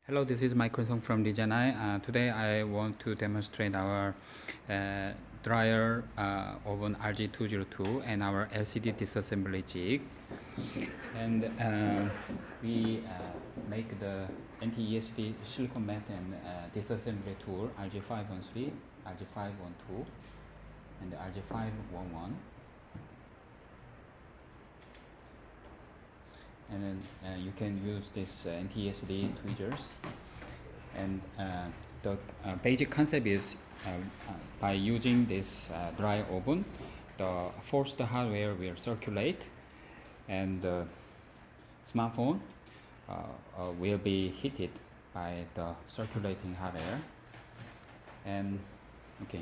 Hello, this is Michael Song from Regen-i. Today I want to demonstrate our dryer oven RG202 and our LCD disassembly jig. And we make the anti-ESD silicone mat and disassembly tool RG513, RG512, and RG511. And then you can use this anti-ESD tweezers. And the basic concept is by using this dry oven, the forced hardware will circulate, and the smartphone will be heated by the circulating hot air. And okay.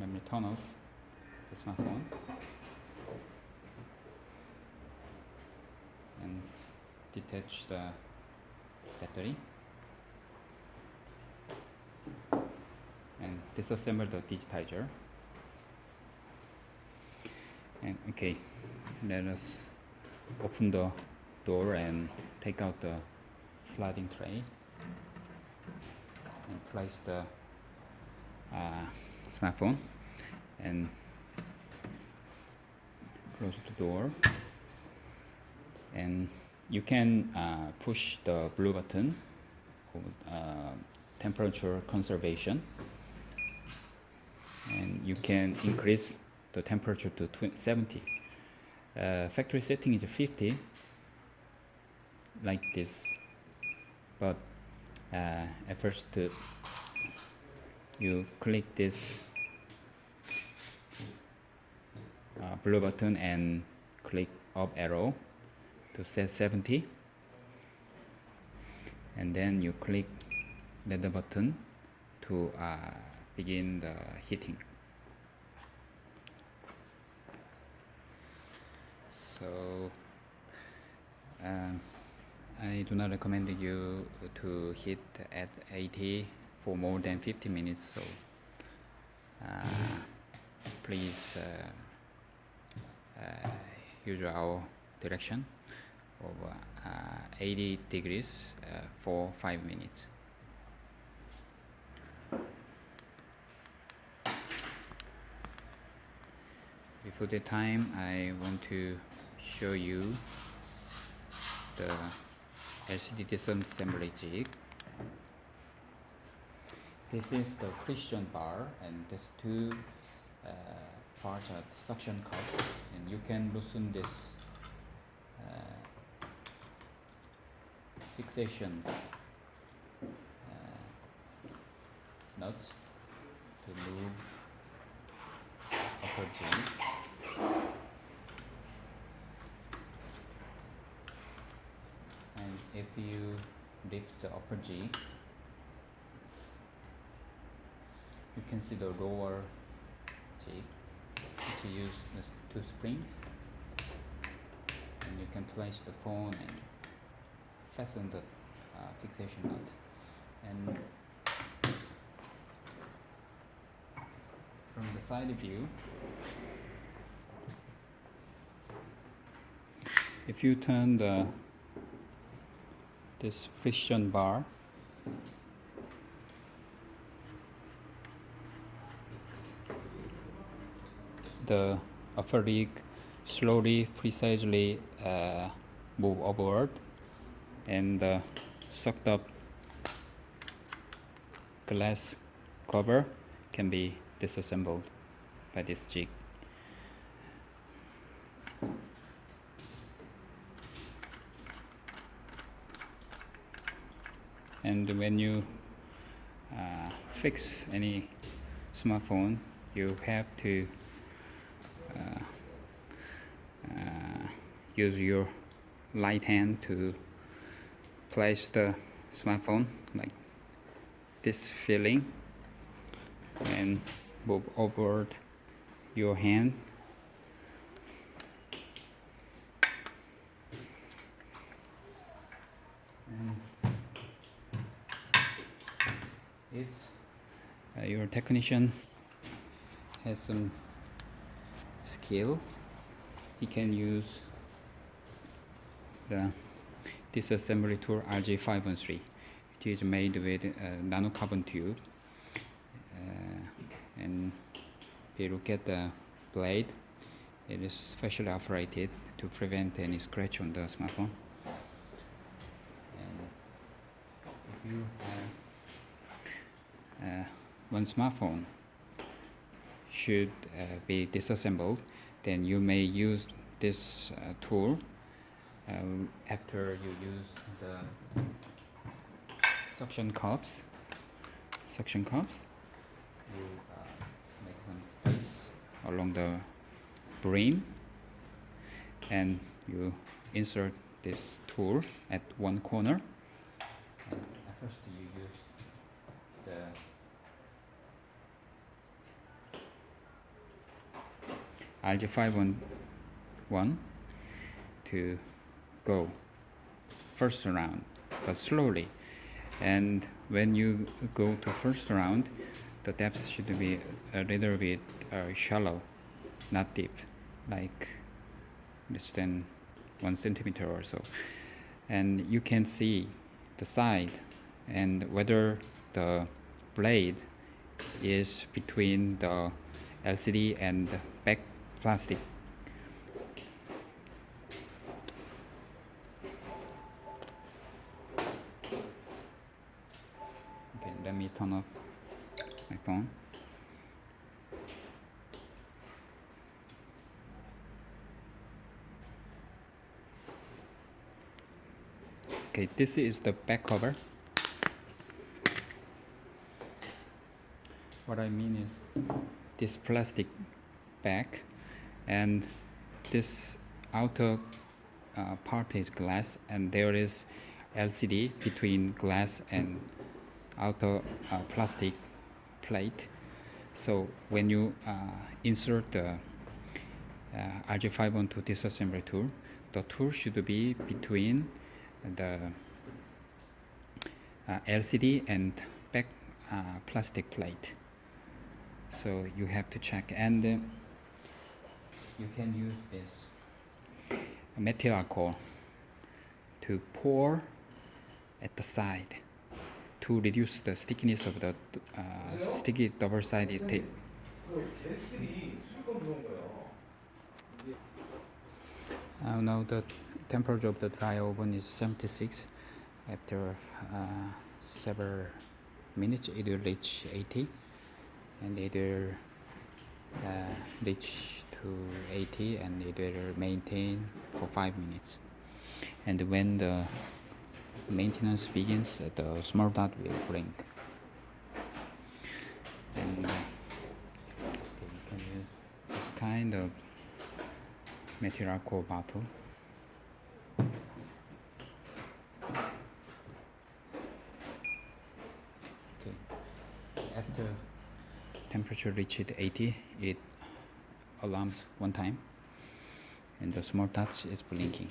Let me turn off the smartphone and detach the battery and disassemble the digitizer. And okay, let us open the door and take out the sliding tray and place the smartphone and close the door, and you can push the blue button for temperature conservation, and you can increase the temperature to 70. Factory setting is 50 like this, but at first you click this blue button and click up arrow to set 70, and then you click the button to begin the heating. So I do not recommend you to heat at 80 for more than 50 minutes, so please use our direction of 80 degrees for 5 minutes. Before the time, I want to show you the LCD disassembly jig. This is the Christian bar, and these two parts are suction cups, and you can loosen this fixation nuts to move upper jig. And if you lift the upper jig, you can see the lower jig, which use the 2 springs, and you can place the phone and fasten the fixation nut. And from the side view, if you turn this friction bar, the upper rig slowly, precisely move upward, and the sucked up glass cover can be disassembled by this jig. And when you fix any smartphone, you have to use your right hand to place the smartphone like this feeling, and move over your hand. And if your technician has some skill, he can use the disassembly tool RG202, which is made with a nanocarbon tube. And if you look at the blade, it is specially operated to prevent any scratch on the smartphone. And if you have one smartphone should be disassembled, then you may use this tool after you use the suction cups. You make some space along the brim, and you insert this tool at one corner. And at first you use the RG511 to go first round, but slowly. And when you go to first round, the depth should be a little bit shallow, not deep, like less than 1 centimeter or so. And you can see the side and whether the blade is between the LCD and the back plastic. Okay, let me turn off my phone. Okay, this is the back cover. What I mean is this plastic back, and this outer part is glass, and there is LCD between glass and outer plastic plate. So when you insert the RG512 disassembly tool, the tool should be between the LCD and back plastic plate. So you have to check, and you can use this methyl alcohol to pour at the side to reduce the stickiness of the sticky double-sided tape. Now the temperature of the dry oven is 76. After several minutes it will reach 80, and it will reach to 80 and it will maintain for 5 minutes. And when the maintenance begins, the small dot will blink. And you can use this kind of methyl alcohol bottle. Okay. After temperature reaches 80, it alarms one time, and the small dot is blinking.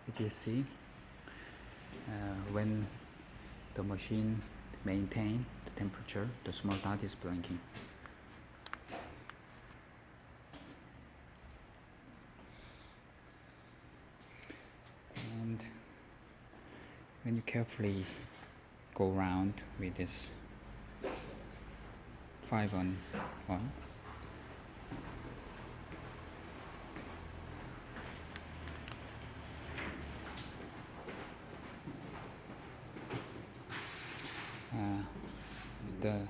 If you see, when the machine maintains the temperature, the small dot is blinking. And when you carefully go around with this 5-on-1, the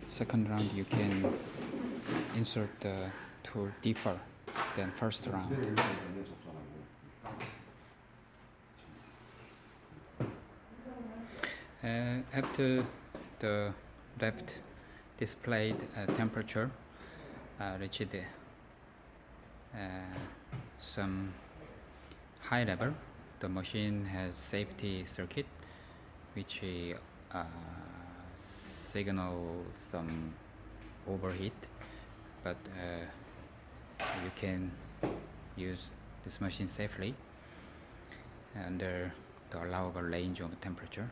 second round you can insert the tool deeper than first round. After the left displayed temperature reached some high level, the machine has safety circuit which signal some overheat, but you can use this machine safely. under the allowable range of temperature.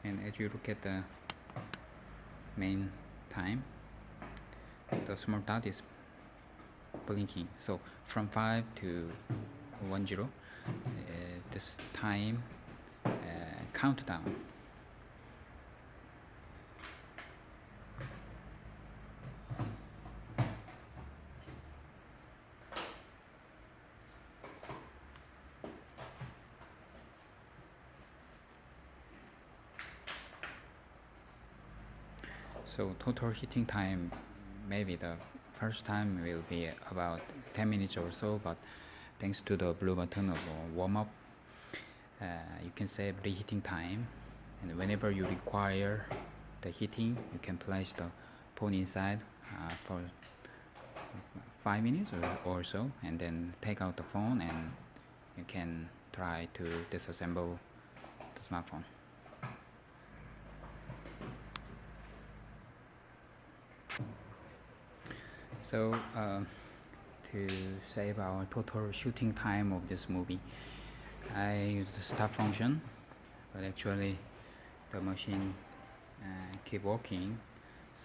And as you look at the main time, the small dot is blinking. So from 5 to 10, this time countdown. So total heating time, maybe the first time will be about 10 minutes or so, but thanks to the blue button of warm up, you can save the heating time, and whenever you require the heating, you can place the phone inside for 5 minutes or so, and then take out the phone and you can try to disassemble the smartphone. So to save our total shooting time of this movie, I use the stop function, but actually the machine keep working,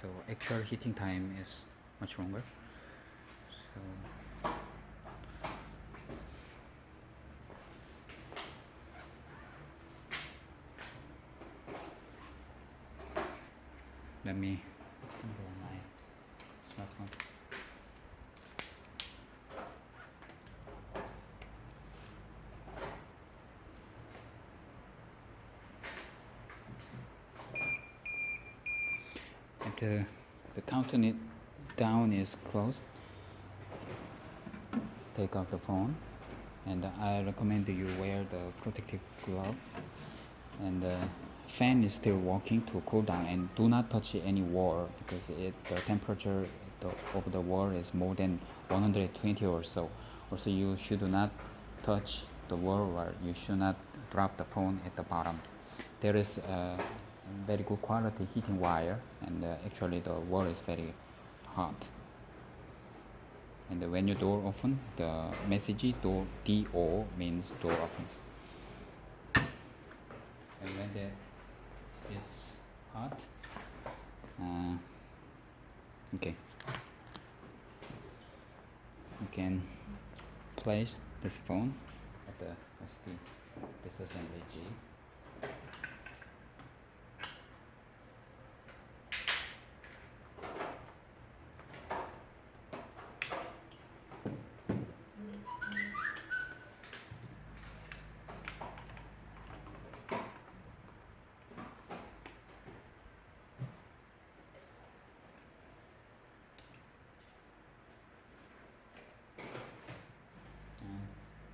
so actual heating time is much longer. So let me assemble my smartphone. After the countdown is closed, take out the phone, and I recommend you wear the protective glove, and the fan is still working to cool down, and do not touch any wall because the temperature of the wall is more than 120 or so. Also, you should not touch the wall, or you should not drop the phone at the bottom. There is a very good quality heating wire, and actually the wall is very hot. And when your door open, the message door DO means door open. And when it is hot, okay, you can place this phone at the disassembly G.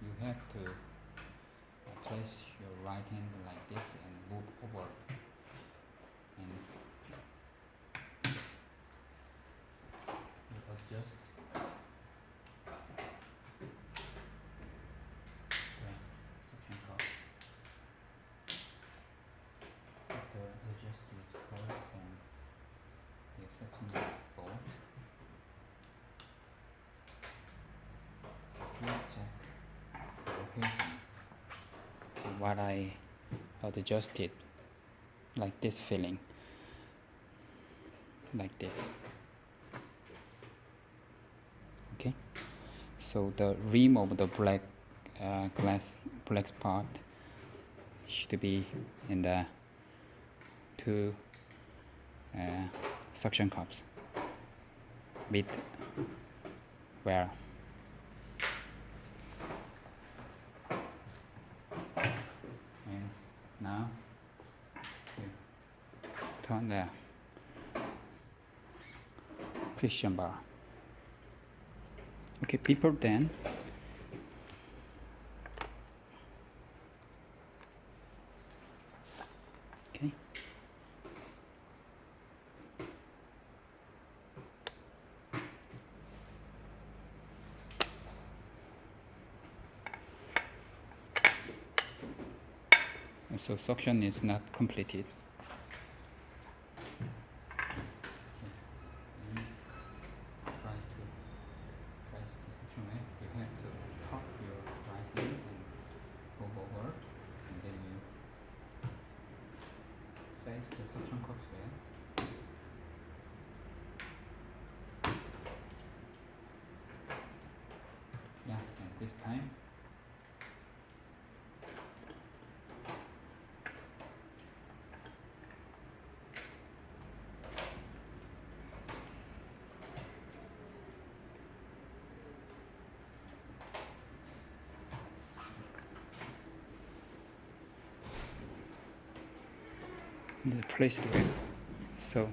You have to place your right hand like this and move over, and you adjust the suction cup. After adjust is closed, then you fasten the bolt. So please check location. What I adjusted, like this feeling, like this. Okay, so the rim of the black black part should be in the two suction cups with well. And now you turn the precision bar. Okay, before then, okay, so suction is not completed. Try to Next, the suction cup bed. Yeah, and this time this is placed well. So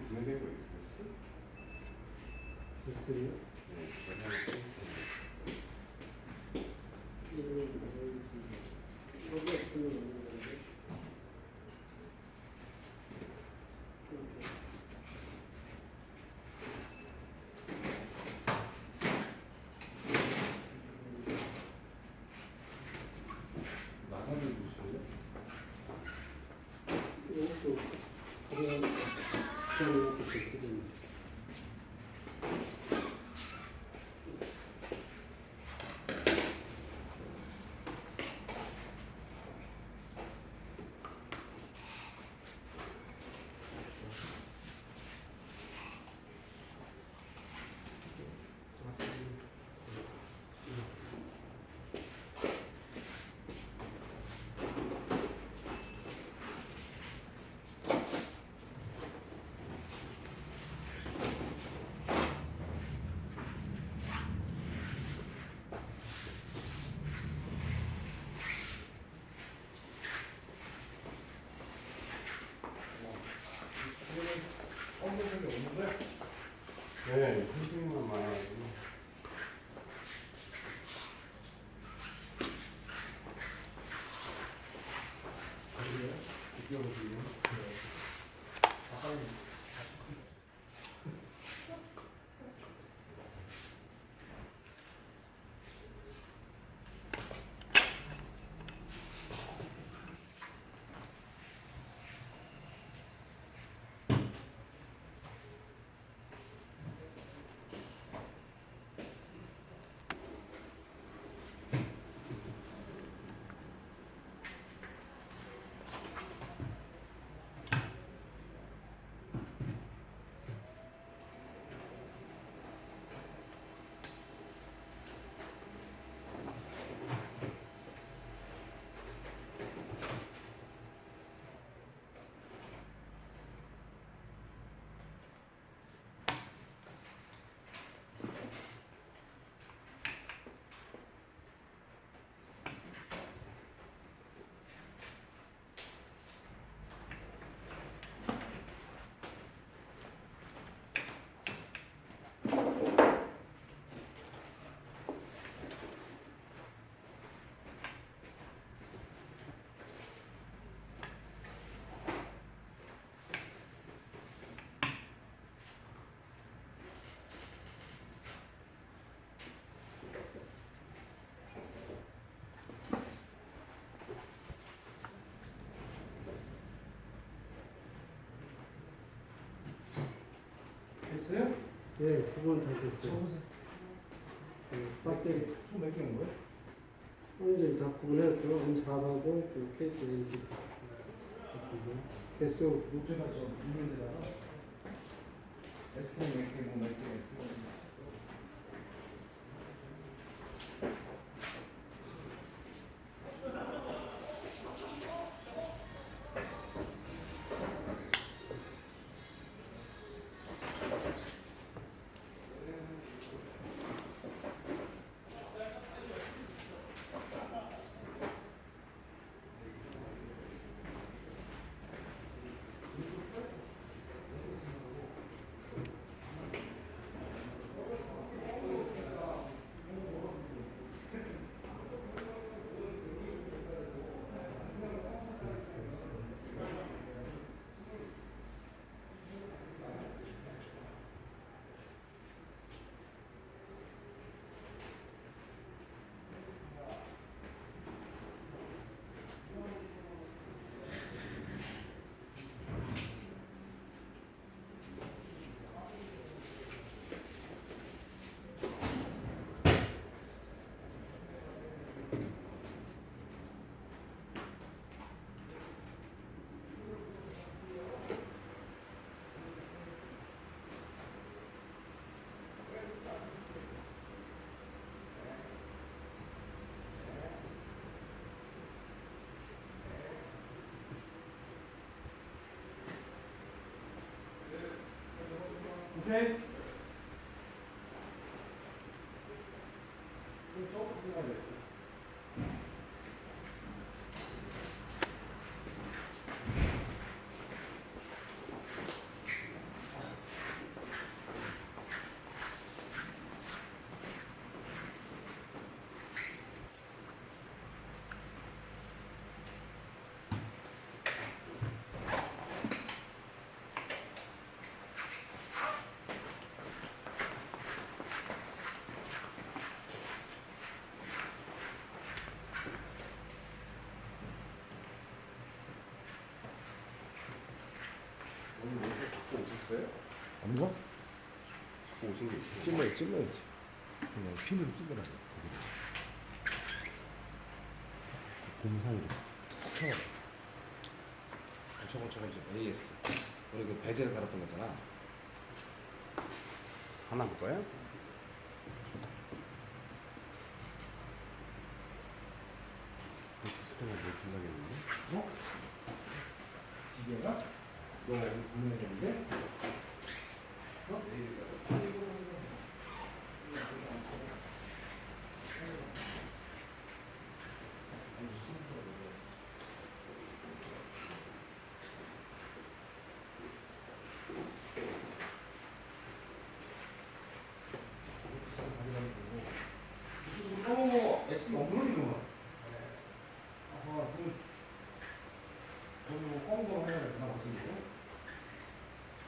진행되고 있어요. 됐어요? 네, 전화를 끊습니다. 여기 없으면 없는 건데. 나가는 곳이에요? 이것도 그냥 이렇게 됐으면. 네, 선생님만 많아가지고. 예, 그건 다 됐어요. 배터리. 총몇 개인 거예요? 이제 다 구분했죠. M440 이렇게 이제 개수 노트에다 저 이면에다가 SK 몇 개, 뭐 몇 개. 오케이. 조금 해야 돼. 오늘 뭐 갖고 오셨어요? 아닌가? 갖고 오신 게 있어요? 찔러야지. 그냥 핀으로 찔러라고. 공 사이로 툭 쳐야 돼. 저거 이제 AS. 우리 그 베젤 갈았던 거잖아. 하나 볼 거야? 디스플레이가 뭐 들나겠는데? 어? 기계가? 너 어디 보내야 되는데? 어? SK 엉망이구만. 아하, 그럼 저기 뭐 허용도 해야 되나 무슨 거?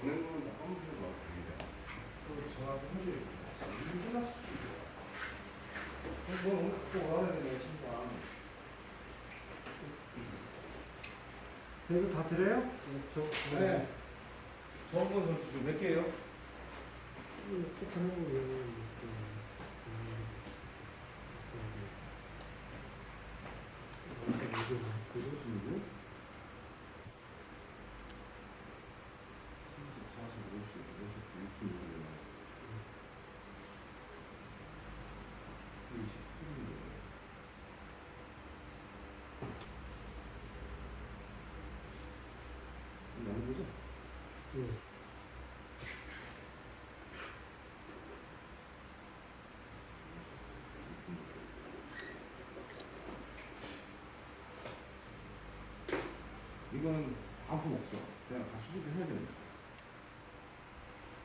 보낸 거는 다 검색해 봐. 그거 전화도 해줘야겠다. 이게 끝났을 수도 있어. 넌 오늘 갖고 와야 되네, 진짜. 이거 다 드려요? 네. 정권 선수 몇 개예요? 똑같은 거예요. 나는 거죠? 예. 이거는 아무 없어. 그냥 다 수집을 해야 되는 거야.